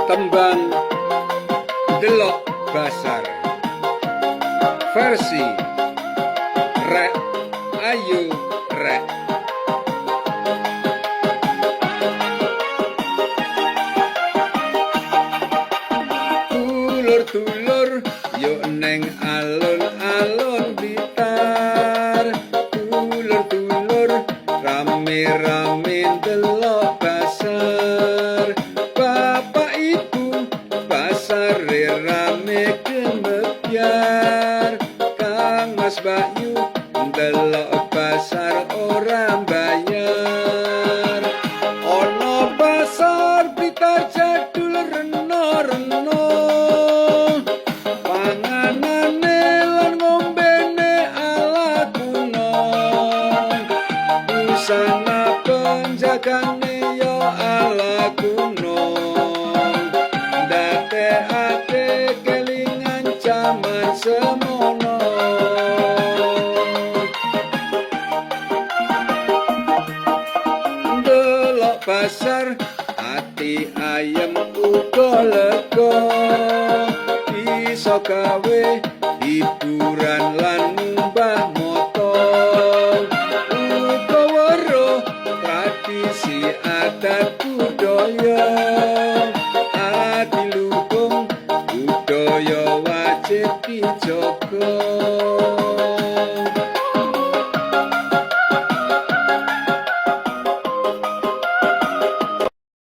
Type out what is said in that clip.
Tembang Delok Basar versi Rek Ayu Rek. Dulur-dulur yuk neng alun-alun Blitar. Dulur-dulur rame-rame delok basar. Bapak ibu pasar rame kemebyar. Kang Mas Bayu delok pasar orang bayar. Ono pasar Blitar jadul reno-reno. Panganane lan ngombene ala kuno. Busana penjagane yo ala kuno. Ndadekake kelingan jaman semono. Delok pasar ati ayem uga lega. Iso gawe hiburan lan